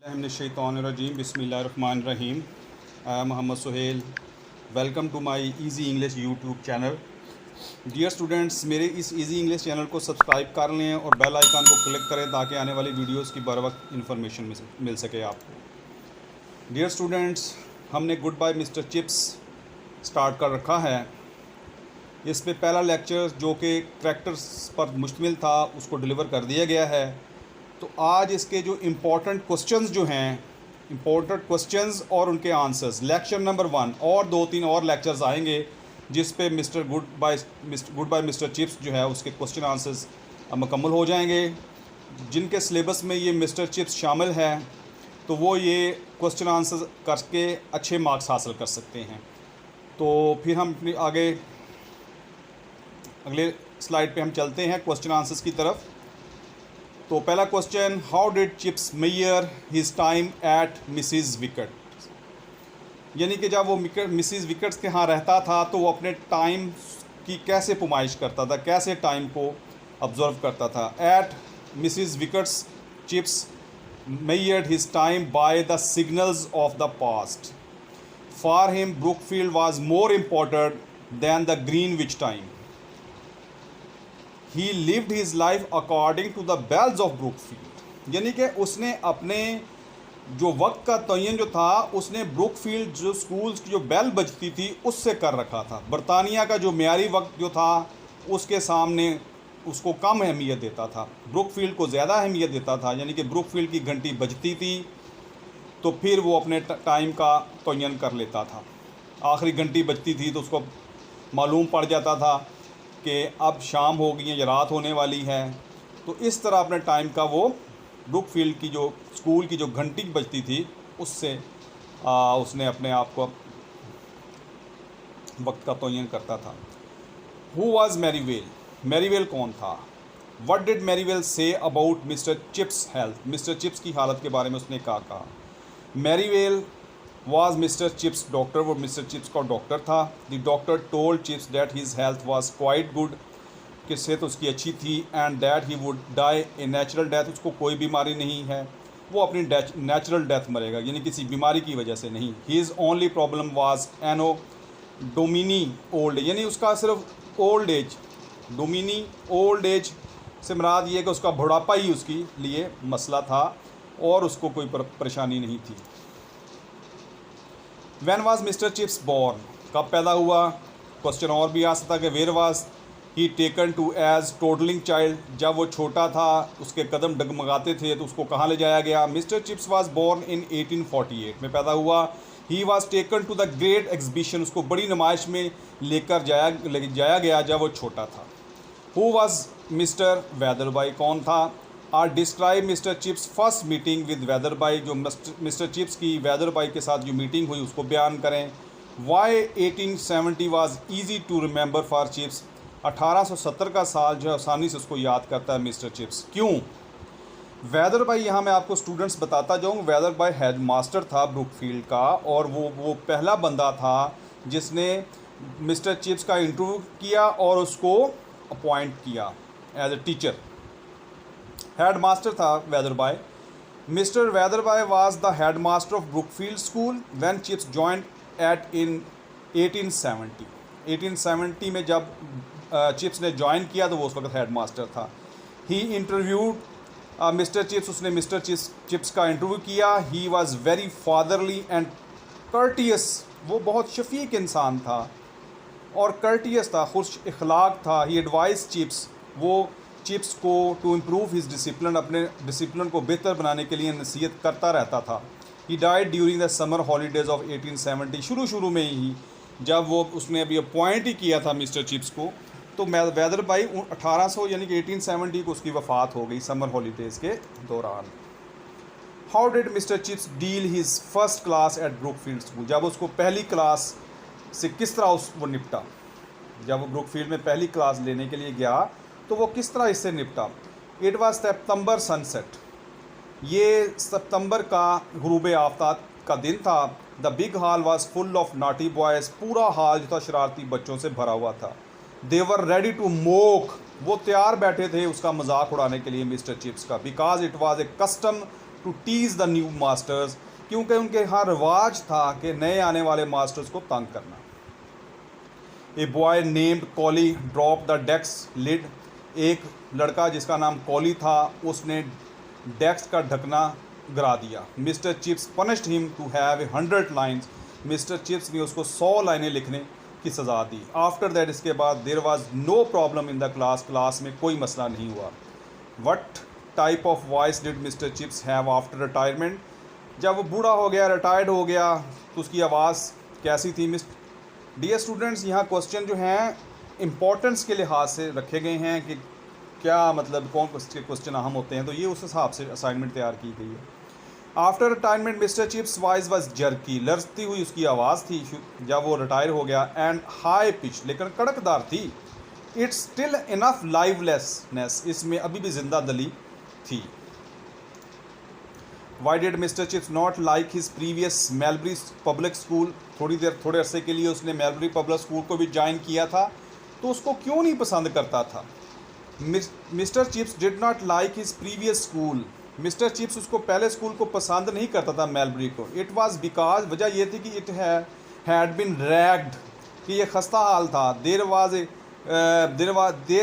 Rajim. Bismillahirrahmanirrahim. I am Muhammad Suhail. Welcome to my Easy English YouTube channel. Dear students, मेरे इस easy English channel को subscribe कर लें और bell icon को क्लिक करें ताकि आने वाली वीडियोस की बर वक्त इन्फॉर्मेशन मिल सके आपको। डियर स्टूडेंट्स, हमने goodbye Mister Chips start कर रखा है। इस पे पहला लेक्चर जो कि करैक्टर्स पर मुश्तमिल था उसको डिलीवर कर दिया गया है। तो आज इसके जो इम्पोर्टेंट क्वेश्चंस जो हैं, इम्पोर्टेंट क्वेश्चंस और उनके आंसर्स, लेक्चर नंबर 1 और 2-3 और लेक्चर्स आएंगे जिस पे गुड बाय मिस्टर चिप्स जो है उसके क्वेश्चन आंसर्स मुकम्मल हो जाएंगे। जिनके सिलेबस में ये मिस्टर चिप्स शामिल है तो वो ये क्वेश्चन आंसर्स करके अच्छे मार्क्स हासिल कर सकते हैं। तो फिर हम अपनी अगले स्लाइड पे हम चलते हैं क्वेश्चन आंसर्स की तरफ। तो पहला question, how did Chips measure his time at Mrs Wickett. यानी कि जब वो मिसिज़ विकेट्स के यहाँ रहता था तो वो अपने टाइम की कैसे पुमाइश करता था, कैसे टाइम को ऑब्ज़र्व करता था। At Mrs Wickett's Chips measured his time by the signals of the past. For him Brookfield was more important than the Greenwich time. He lived his life according to the bells of Brookfield. यानी कि उसने अपने जो वक्त का तयन जो था उसने ब्रुकफील्ड जो स्कूल्स की जो बेल बजती थी उससे कर रखा था। बरतानिया का जो मेयारी वक्त जो था उसके सामने उसको कम अहमियत देता था, ब्रुकफील्ड को ज़्यादा अहमियत देता था। यानी कि ब्रुकफील्ड की घंटी बजती थी तो फिर वो अपने टाइम का तयन कर लेता था। आखिरी घंटी बजती थी तो उसको मालूम पड़ जाता था कि अब शाम हो गई है या रात होने वाली है। तो इस तरह अपने टाइम का वो ब्रुकफील्ड की जो स्कूल की जो घंटी बजती थी उससे उसने अपने आप को वक्त का तयन करता था। Who was मैरीवेल। मैरीवेल कौन था। What did Merivale say about mister Chips health. Mister Chips की हालत के बारे में उसने क्या कहा। Merivale was mister Chips doctor. वो मिस्टर चिप्स का डॉक्टर था। The doctor told Chips that his health was quite good, कि सेहत उसकी अच्छी थी, and that he would die a natural death. उसको कोई बीमारी नहीं है, वो अपनी नेचुरल डेथ मरेगा, यानी किसी बीमारी की वजह से नहीं। His only problem was anno domini old, यानी उसका सिर्फ old age, domini old age से मुराद ये कि उसका बुढ़ापा ही उसके लिए मसला था और उसको कोई परेशानी नहीं थी। When was mister chips born. कब पैदा हुआ। क्वेश्चन और भी आ सकता है कि where was he taken to as toddling child. जब वो छोटा था उसके कदम डगमगाते थे तो उसको कहाँ ले जाया गया। Mister Chips was born in 1848 में पैदा हुआ। He was taken to the great exhibition. उसको बड़ी नुमाइश में लेकर जाया गया जब वो छोटा था। Who was Mister Weatherby. कौन था। Or describe Mister Chips first meeting with Weatherby. जो मिस्टर चिप्स की वेदरबाई के साथ जो मीटिंग हुई उसको बयान करें। Why 1870 was easy to remember for Chips. 1870 का साल जो है आसानी से उसको याद करता है मिस्टर चिप्स। क्यों। वेदर बाई यहाँ मैं आपको स्टूडेंट्स बताता जाऊँ। वेदर बाई हेड मास्टर था ब्रुकफील्ड का और वो पहला बंदा था जिसने मिस्टर चिप्स का इंटरव्यू किया और उसको अपॉइंट किया as a teacher. Head master था Wetherby. Mister Wetherby was the head master of Brookfield school when Chips joined at in 1870। 1870 में जब चिप्स ने ज्वाइन किया तो वो उस वक्त हेड मास्टर था। He interviewed Mister Chips. उसने मिस्टर चिप्स का इंटरव्यू किया। He was very fatherly and courteous. वो बहुत शफीक इंसान था और कर्टियस था, खुश इखलाक था। ही एडवाइस चिप्स। वो चिप्स को टू इम्प्रूव हिज डिसिप्लिन, अपने डिसिप्लिन को बेहतर बनाने के लिए नसीहत करता रहता था। He died during the summer holidays of 1870। शुरू में ही जब वो उसने अभी अपॉइंट ही किया था मिस्टर चिप्स को तो वेदर बाई 1800 यानी कि 1870 को उसकी वफ़ात हो गई समर हॉलीडेज़ के दौरान। How did mister chips deal his first class eight Brookfield school. जब उसको पहली क्लास से किस तरह वो निपटा। जब वो ब्रुकफील्ड में पहली क्लास लेने के लिए गया तो वो किस तरह इससे निपटा। It was September sunset. ये सितंबर का गुरूब आफ्ताब का दिन था। The big hall was full of naughty boys. पूरा हॉल जो था शरारती बच्चों से भरा हुआ था। They were ready to mock. वो तैयार बैठे थे उसका मजाक उड़ाने के लिए मिस्टर चिप्स का। Because it was a custom to tease the new masters, क्योंकि उनके यहाँ रिवाज था कि नए आने वाले मास्टर्स को तंग करना। A boy named Colley drop the desk lid, एक लड़का जिसका नाम कॉली था उसने डेस्क का ढकना गिरा दिया। Mister Chips punished him to have 100 lines, Mister Chips ने उसको 100 लाइनें लिखने की सज़ा दी। आफ्टर दैट, इसके बाद there was no problem in the class, class में कोई मसला नहीं हुआ। What type of voice did mister Chips have after retirement, जब वो बूढ़ा हो गया, रिटायर्ड हो गया, तो उसकी आवाज़ कैसी थी? डियर स्टूडेंट्स, यहाँ क्वेश्चन जो हैं इम्पोर्टेंस के लिहाज से रखे गए हैं कि क्या मतलब कौन से क्वेश्चन अहम होते हैं, तो ये उस हिसाब से असाइनमेंट तैयार की गई है। After retirement mister Chips voice was jerky, लरजती हुई उसकी आवाज़ थी जब वो रिटायर हो गया, एंड हाई पिच, लेकिन कड़कदार थी। इट्स स्टिल इनफ लाइवलेसनेस, इसमें अभी भी जिंदा दिली थी। Why did mister chips not like his previous mulberry public school, थोड़े अरसे के लिए उसने मेलबरी पब्लिक स्कूल को भी ज्वाइन किया था, तो उसको क्यों नहीं पसंद करता था? Mister chips did not like his previous school, mister chips उसको पहले स्कूल को पसंद नहीं करता था मेलबरी को। इट वाज बिकॉज, वजह यह थी कि इट हैड बिन रैग्ड, कि ये खस्ता हाल था। देर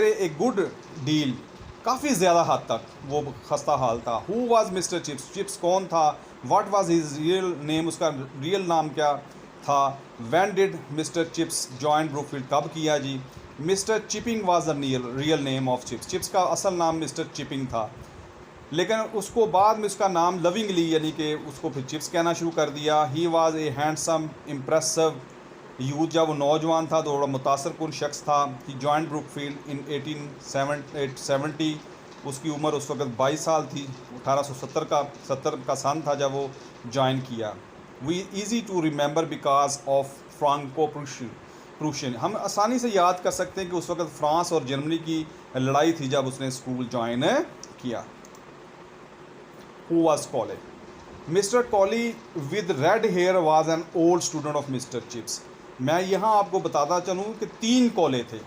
ए गुड डील, काफ़ी ज़्यादा हद तक वो खस्ता हाल था। Who was mister Chips, Chips कौन था? What was his real name, उसका रियल नाम क्या था? When did mister Chips join Brookfield, कब किया जी? Mister Chipping was the real name of Chips, Chips का असल नाम मिस्टर चिपिंग था, लेकिन उसको बाद में उसका नाम लविंगली यानी कि उसको फिर चिप्स कहना शुरू कर दिया। He was a handsome impressive youth, जब वो नौजवान था तो बड़ा मुतासरकुन शख्स था। ही जॉइन ब्रुकफील्ड इन 1870, उसकी उम्र उस वक्त 22 साल थी। 1870 का सन था जब वो ज्वाइन किया। We easy to remember because of Franco Prussian, हम आसानी से याद कर सकते हैं कि उस वक्त फ्रांस और जर्मनी की लड़ाई थी जब उसने स्कूल ज्वाइन किया। Who was Colley? Mr. Colley with red hair was an old student of Mr. Chips. मैं यहाँ आपको बताता चलूँ कि 3 कॉले थे।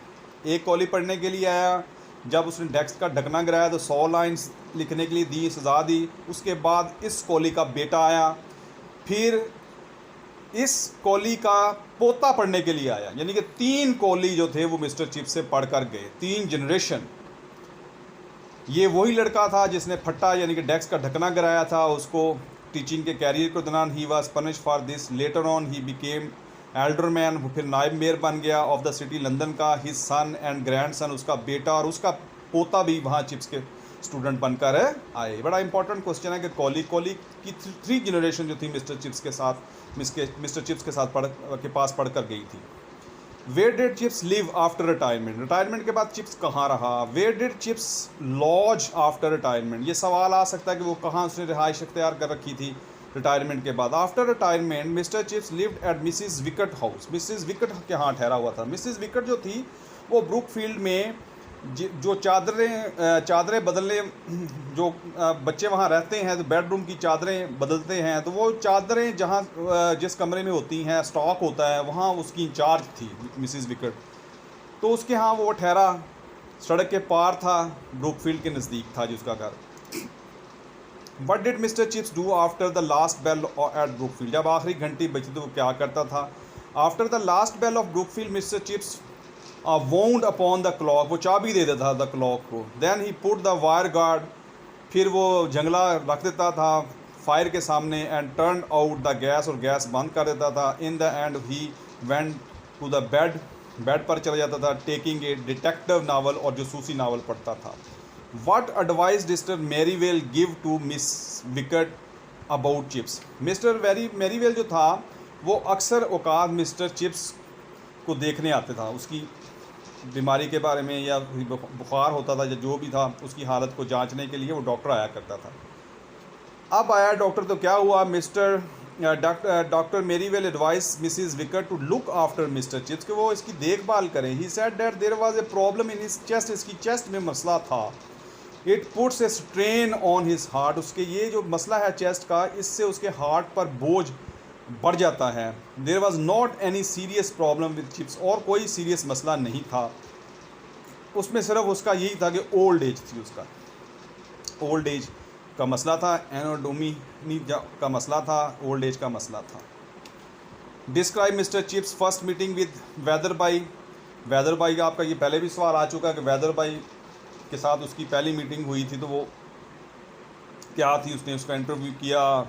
एक कॉली पढ़ने के लिए आया, जब उसने डेस्क का ढकना गिराया तो 100 लाइन्स लिखने के लिए दी, सज़ा दी। उसके बाद इस कॉली का बेटा आया, फिर इस कॉली का पोता पढ़ने के लिए आया, यानी कि 3 कॉली जो थे वो मिस्टर चिप्स से पढ़ कर गए, 3 जनरेशन। ये वही लड़का था जिसने फट्टा यानी कि डेस्क का ढकना गिराया था उसको टीचिंग के कैरियर के दौरान। He was punished for this, later on he became alderman, फिर नायब मेयर बन गया ऑफ द सिटी लंदन का। हिज सन एंड ग्रैंडसन, उसका बेटा और उसका पोता भी वहाँ चिप्स के स्टूडेंट बनकर आए। बड़ा इंपॉर्टेंट क्वेश्चन है कि कॉली की 3 जनरेशन जो थी मिस्टर चिप्स के साथ पास पढ़ कर गई थी। Where did Chips live after retirement, retirement के बाद चिप्स कहाँ रहा? Where did Chips lodge after retirement, ये सवाल आ सकता है कि वो कहाँ उसने रिहाइश अख्तियार कर रखी थी रिटायरमेंट के बाद। After retirement mister chips lived eight Mrs wicket house, Mrs wicket के यहाँ ठहरा हुआ था। मिसिस विकेट जो थी वो ब्रुकफील्ड में जो चादरें बदलने, जो बच्चे वहाँ रहते हैं तो बेडरूम की चादरें बदलते हैं, तो वो चादरें जहाँ जिस कमरे में होती हैं, स्टॉक होता है, वहाँ उसकी इंचार्ज थी मिसिस विकेट। तो उसके यहाँ वो ठहरा, सड़क के पार था, ब्रुकफील्ड के नज़दीक था जिसका घर। What did mister Chips do after the last bell at Brookfield, जब आखिरी घंटी बजी तो वो क्या करता था? After the last bell of Brookfield Mister Chips wound upon the clock, वो चाबी दे देता था द क्लॉक को। Then he put the wire guard, फिर वो जंगला रख देता था फायर के सामने, and turn out the gas, और गैस बंद कर देता था। इन the end he went to the bed पर चला जाता था, टेकिंग ए डिटेक्टिव नावल, और जासूसी नावल पढ़ता था। What advice mister Merivale give to miss Wickett about Chips, mister Merivale जो था वो अक्सर औकात मिस्टर चिप्स को देखने आते था, उसकी बीमारी के बारे में या बुखार होता था या जो भी था उसकी हालत को जांचने के लिए वो डॉक्टर आया करता था। अब आया डॉक्टर तो क्या हुआ, doctor Merivale advice Mrs Wickett to look after mister Chips, कि वो इसकी देखभाल करें। He said that there was a problem in his chest, इसकी चेस्ट में मसला था। It puts a strain on his heart, उसके ये जो मसला है चेस्ट का, इससे उसके हार्ट पर बोझ बढ़ जाता है। There was not any serious problem with Chips, और कोई सीरियस मसला नहीं था उसमें, सिर्फ उसका यही था कि ओल्ड एज थी, उसका ओल्ड एज का मसला था, एनोडोमी का मसला था, ओल्ड एज का मसला था। Describe Mister Chips first meeting with Weatherby. Weatherby का आपका ये पहले भी सवाल आ चुका है कि वेदर बाई के साथ उसकी पहली मीटिंग हुई थी तो वो क्या थी, उसने उसका इंटरव्यू किया,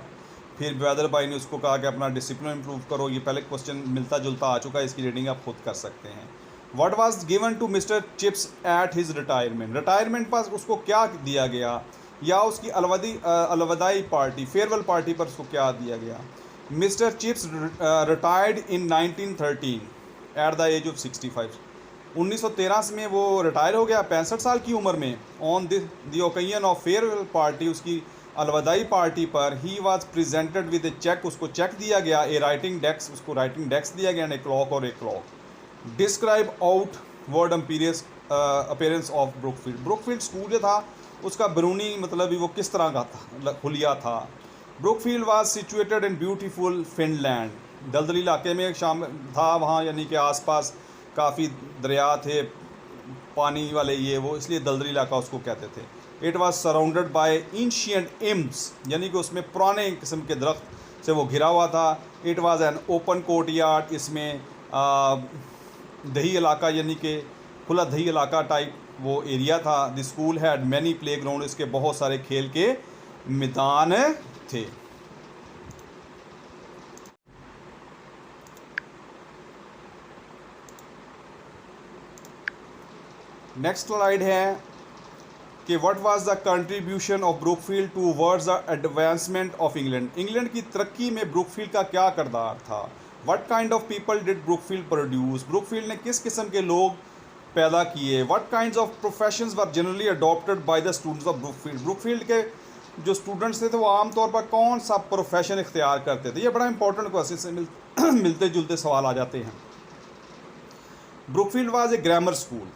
फिर वेदर बाई ने उसको कहा कि अपना डिसिप्लिन इंप्रूव करो। ये पहले क्वेश्चन मिलता जुलता आ चुका है, इसकी रीडिंग आप खुद कर सकते हैं। What was given to Mister Chips at his retirement. Retirement पर उसको क्या दिया गया, या उसकी अलविदाई पार्टी, फेयरवेल पार्टी पर उसको क्या दिया गया। Mister Chips retired in 1913 at the age of 65। 1913 में वो रिटायर हो गया 65 साल की उम्र में। On the occasion of farewell party, उसकी अलविदाई पार्टी पर, he was presented with a cheque, उसको चेक दिया गया, ए राइटिंग डेस्क, उसको राइटिंग डेस्क दिया गया, ए क्लॉक और a clock. Describe outward appearance of Brookfield. Brookfield school जो था उसका बैरूनी मतलब वो किस तरह का था, खुलिया था। Brookfield was situated in beautiful Finland. दलदली इलाके में शाम था वहाँ, यानी कि आसपास काफ़ी दरिया थे पानी वाले ये वो, इसलिए दलदली इलाका उसको कहते थे। It was surrounded by ancient elms, यानी कि उसमें पुराने किस्म के दरख्त से वो घिरा हुआ था। It was an open court yard, इसमें दही इलाका यानी कि खुला दही इलाका टाइप वो एरिया था। The school had many play ground, इसके बहुत सारे खेल के मैदान थे। नेक्स्ट स्लाइड है कि what was the contribution of Brookfield towards the advancement of England. England की तरक्की में ब्रुकफील्ड का क्या किरदार था। What kind of people did Brookfield produce. Brookfield ने किस किस्म के लोग पैदा किए। What kinds of professions were generally adopted by the students of Brookfield. Brookfield के जो स्टूडेंट्स थे तो वो आमतौर पर कौन सा प्रोफेशन इख्तियार करते थे। ये बड़ा इंपॉर्टेंट क्वेश्चन से मिलते जुलते सवाल आ जाते हैं। Brookfield was a grammar school.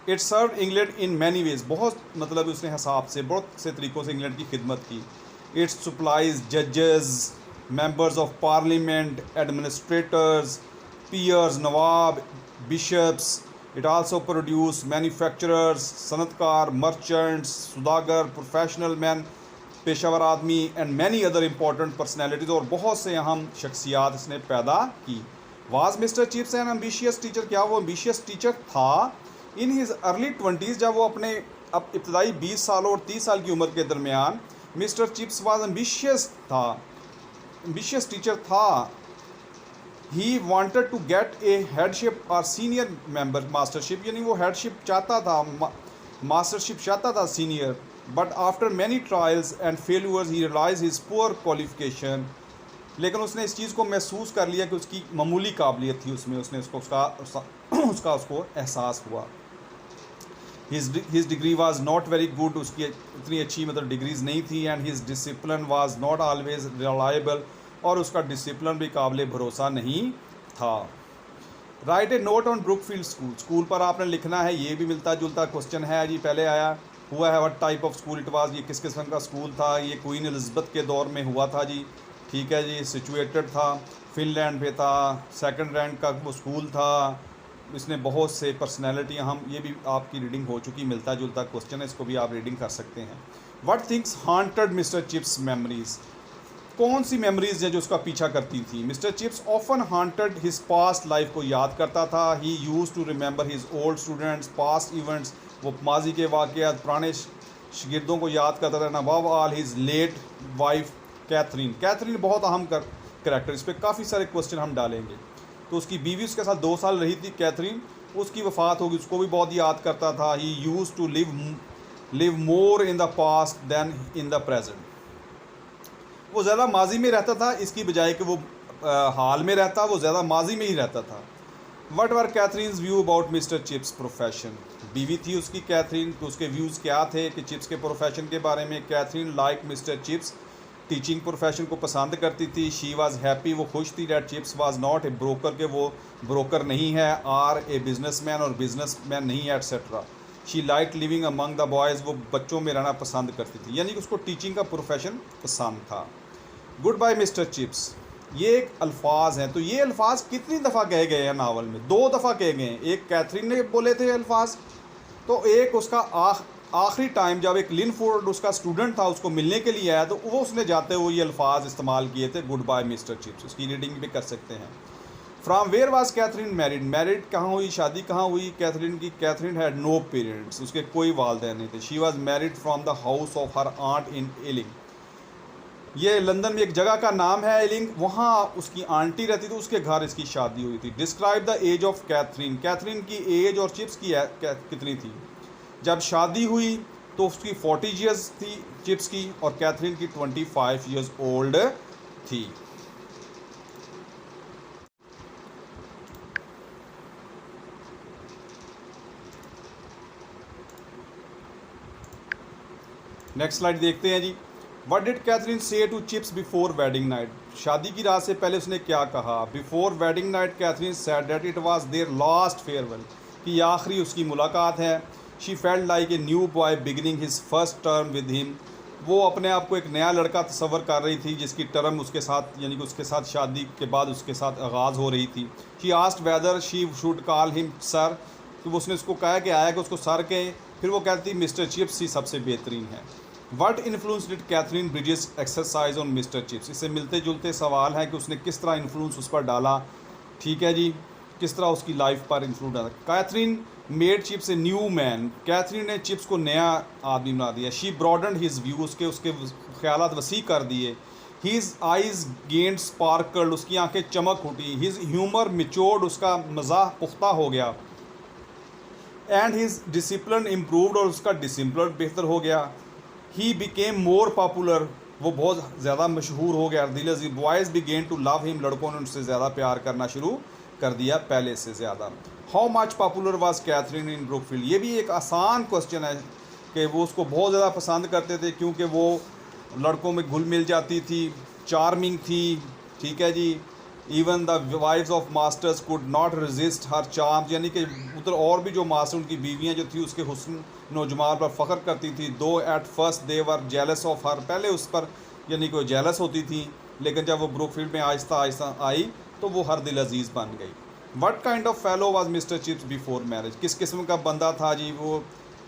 It serve England in many ways, बहुत मतलब उसने हिसाब से बहुत से तरीक़ों से इंग्लैंड की खिदमत की। इट सप्लाइज जजेस, members of parliament, administrators, peers, नवाब, bishops. It also produce manufacturers, सनतकार, मर्चेंट्स, सुदागर, प्रोफेशनल मैन, पेशावर आदमी, and many other important personalities, और बहुत से अहम शख्सियात इसने पैदा की। Was mister Chips an ambitious teacher. क्या वो एम्बिशियस टीचर था। इन हिज अर्ली 20s, जब वो अपने अब इब्तदाई 20 साल और 30 साल की उम्र के दरमियान, मिस्टर चिप्स वाज एम्बिशियस था, एम्बिशियस टीचर था। He wanted to get a headship और सीनियर मेंबर मास्टरशिप, यानी वो हेडशिप चाहता था, मास्टरशिप चाहता था senior. But after many trials and failures he realise his poor qualification. लेकिन उसने इस चीज़ को महसूस कर लिया कि उसकी मामूली काबिलियत थी उसमें, उसने उसको एहसास हुआ। His degree was not very good, उसकी इतनी अच्छी मतलब डिग्रीज़ नहीं थी। And his discipline was not always reliable, और उसका डिसिप्लिन भी काबिल भरोसा नहीं था। Right A note on Brookfield school. School पर आपने लिखना है, ये भी मिलता जुलता क्वेश्चन है जी, पहले आया हुआ है। What type of school it was, ये किस किस्म का स्कूल था। ये क्वीन एलिज़ाबेथ के दौर में हुआ था जी, ठीक है जी। सिचुएटेड था फिनलैंड पे था, सेकंड रैंक का वो स्कूल था। इसने बहुत से पर्सनैलिटी, हम ये भी आपकी रीडिंग हो चुकी, मिलता जुलता क्वेश्चन है, इसको भी आप रीडिंग कर सकते हैं। What things haunted mister Chips memories. कौन सी मेमोरीज है जो उसका पीछा करती थी। Mister Chips often haunted his past life, को याद करता था। He use to remember his old students, past events, वो माजी के वाक़यात, पुराने शागिर्दों को याद करता था। Above all his late wife Katherine. Katherine बहुत अहम करैक्टर, इस पर काफ़ी सारे क्वेश्चन हम डालेंगे। तो उसकी बीवी उसके साथ 2 साल रही थी कैथरीन, उसकी वफ़ात होगी, उसको भी बहुत याद करता था। He use to live more in the past than in the present. वो ज़्यादा माजी में रहता था, इसकी बजाय कि वो हाल में रहता, वो ज़्यादा माजी में ही रहता था। What were Catherine's view about mister chips profession. बीवी थी उसकी कैथरीन, तो उसके व्यूज़ क्या थे कि चिप्स के प्रोफेशन के बारे में। Katherine like Mister Chips, teaching profession को पसंद करती थी। शी वाज हैप्पी, वो खुश थी। That chips was not a broker, के वो ब्रोकर नहीं है। आर ए बिजनेसमैन, और बिजनेसमैन नहीं है, etcetera. She like living among the boys, वो बच्चों में रहना पसंद करती थी, यानी कि उसको टीचिंग का प्रोफेशन पसंद था। गुड बाय मिस्टर चिप्स, ये एक अल्फाज हैं। तो ये अल्फाज कितनी दफ़ा कहे गए हैं नावल में। 2 दफ़ा कहे गए हैं। एक कैथरीन ने बोले थे अल्फाज, तो एक उसका आखिरी टाइम जब एक लिनफोर्ड उसका स्टूडेंट था उसको मिलने के लिए आया तो वो उसने जाते हुए ये अल्फाज इस्तेमाल किए थे, गुड बाय मिस्टर चिप्स। उसकी रीडिंग भी कर सकते हैं। From where was Katherine married, married कहाँ हुई, शादी कहाँ हुई कैथरीन की? कैथरीन हैड नो पेरेंट्स, उसके कोई वालदैन नहीं थे। She was married from the house of her aunt in Ealing, ये लंदन में एक जगह का नाम है एलिंग, वहाँ उसकी आंटी रहती थी, उसके घर इसकी शादी हुई थी। Describe the age of Katherine, Katherine की एज और चिप्स की कितनी थी? जब शादी हुई तो उसकी 40 ईयर्स थी चिप्स की, और कैथरीन की 25 ईयर्स ओल्ड थी। नेक्स्ट स्लाइड देखते हैं जी। What did Katherine say to Chips before wedding night, शादी की रात से पहले उसने क्या कहा? Before wedding night Katherine said that it was their last farewell, कि आखिरी उसकी मुलाकात है। She felt like a new boy beginning his first term with him, वो अपने आप को एक नया लड़का तस्वर कर रही थी जिसकी टर्म उसके साथ, यानी कि उसके साथ शादी के बाद उसके साथ आगाज़ हो रही थी। She asked whether she should call him sir, तो उसने उसको कहा कि आया कि उसको सर कहे, फिर वो कहती मिस्टर चिप्स ही सबसे बेहतरीन है। What influence did Katherine Bridges exercise on Mister Chips, इससे मिलते जुलते सवाल है कि उसने किस तरह इन्फ्लुएंस उस पर डाला, ठीक है जी, किस तरह उसकी लाइफ पर इन्फ्लुएंस डाला। Katherine made Chips a new man, Katherine ने चिप्स को नया आदमी बना दिया। शी ब्रॉडन्ड हिज व्यू, उसके ख्यालात वसी कर दिए। हीज़ आइज़ गेंड स्पार्कल्ड, उसकी आंखें चमक उठी। हिज ह्यूमर मिचोर्ड, उसका मज़ाक पुख्ता हो गया। एंड हिज डिसिप्लिन इम्प्रूव्ड, और उसका डिसिप्लिन बेहतर हो गया। ही बिकेम मोर पॉपुलर, वो बहुत ज़्यादा मशहूर हो गया। The boys began to love him, लड़कों ने उनसे ज़्यादा प्यार करना शुरू कर दिया पहले से ज़्यादा। How much popular was Katherine in Brookfield, ये भी एक आसान क्वेश्चन है कि वो उसको बहुत ज़्यादा पसंद करते थे क्योंकि वो लड़कों में घुल मिल जाती थी, चार्मिंग थी, ठीक है जी। Even the wifes of masters could not resist her charms, यानी कि उधर और भी जो मास्टर उनकी बीवियाँ जो थी उसके हुस्न नौजमाल पर फ़ख्र करती थी। दो at first they were jealous of her, पहले उस पर यानी कि वो जेलस होती थी, लेकिन जब वो ब्रुकफील्ड में आहिस्ता आहिस्ता आई तो वो हर दिल अजीज़ बन गई। What kind of fellow was mister chips before marriage, किस किस्म का बंदा था जी? वो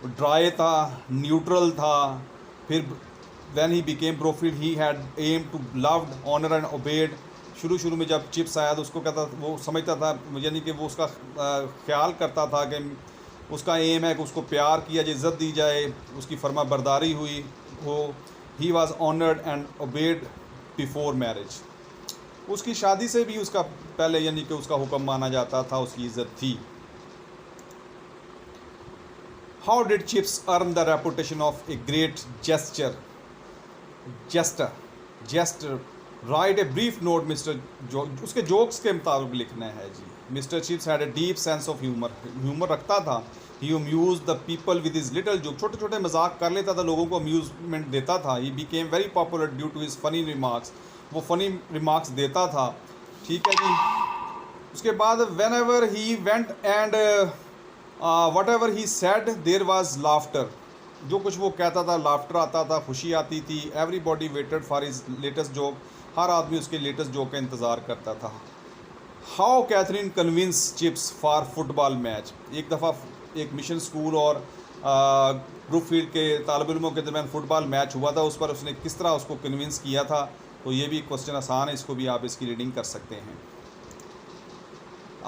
ड्राई था, न्यूट्रल था। फिर when he became Brookfield he had aim to loved honour and obeyed, शुरू में जब चिप्स आया तो उसको कहता, वो समझता था, यानी कि वो उसका ख्याल करता था कि उसका एम है कि उसको प्यार किया जाए, इज़्ज़त दी जाए, उसकी फर्मा बरदारी हुई हो। He was honoured and obeyed before marriage, उसकी शादी से भी उसका पहले यानी कि उसका हुक्म माना जाता था, उसकी इज़्ज़त थी। How did Chips earn the reputation of a great jester write a brief note mister जो, उसके जोक्स के मुताबिक लिखना है जी। Mister Chips had a deep sense of humour रखता था। He amuse the people with his little joke, छोटे छोटे मजाक कर लेता था, लोगों को अम्यूजमेंट देता था। He became very popular due to his funny remarks, वो फनी रिमार्क्स देता था, ठीक है जी। उसके बाद whenever he went and whatever he said there was laughter, जो कुछ वो कहता था लाफ्टर आता था, खुशी आती थी। Everybody waited for his latest joke, हर आदमी उसके लेटेस्ट जोक का इंतज़ार करता था। How Catherine convince Chips for football match, एक दफ़ा एक मिशन स्कूल और ब्रुकफील्ड के तालिब इल्मों के दरमियान फुटबॉल मैच हुआ था, उस पर उसने किस तरह उसको कन्विंस किया था। तो ये भी क्वेश्चन आसान है, इसको भी आप इसकी रीडिंग कर सकते हैं।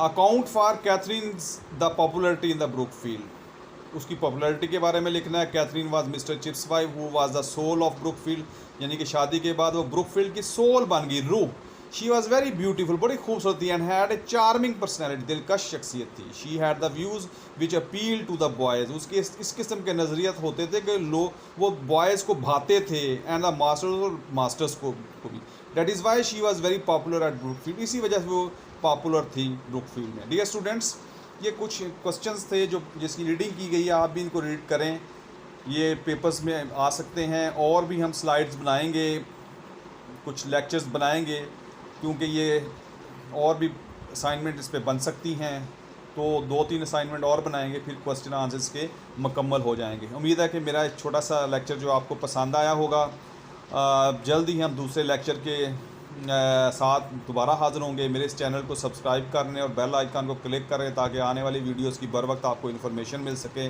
Account for Catherine the popularity in the Brookfield, उसकी पॉपुलैरिटी के बारे में लिखना है। Catherine was mister Chips wife who was the soul of Brookfield, यानी कि शादी के बाद वो ब्रुकफील्ड की सोल बन गई, रूह। शी वॉज वेरी ब्यूटीफुल, बड़ी खूबसूरत थी। And had a charming personality, दिलकश शख्सियत थी। She had the views which appeal to the boys, उसके इस किस्म के नज़रियत होते थे कि वो बॉयज़ को भाते थे, एंड द मास्टर्स को भी। That is why she was very popular at Brookfield, इसी वजह से वो पॉपुलर थी ब्रुकफील्ड में। डियर स्टूडेंट्स, ये कुछ क्वेश्चंस थे जो जिसकी रीडिंग की गई है, आप भी इनको रीड करें, ये पेपर्स में आ सकते हैं। और भी हम स्लाइड्स बनाएंगे, कुछ लेक्चर्स बनाएंगे, क्योंकि ये और भी असाइनमेंट इस पे बन सकती हैं। तो 2-3 असाइनमेंट और बनाएंगे, फिर क्वेश्चन आंसर्स के मुकम्मल हो जाएंगे। उम्मीद है कि मेरा एक छोटा सा लेक्चर जो आपको पसंद आया होगा। जल्द ही हम दूसरे लेक्चर के साथ दोबारा हाज़िर होंगे। मेरे इस चैनल को सब्सक्राइब करने और बेल आइकन को क्लिक करें ताकि आने वाली वीडियोस की बर वक्त आपको इन्फॉर्मेशन मिल सके।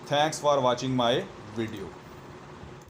Thanks for watching my video.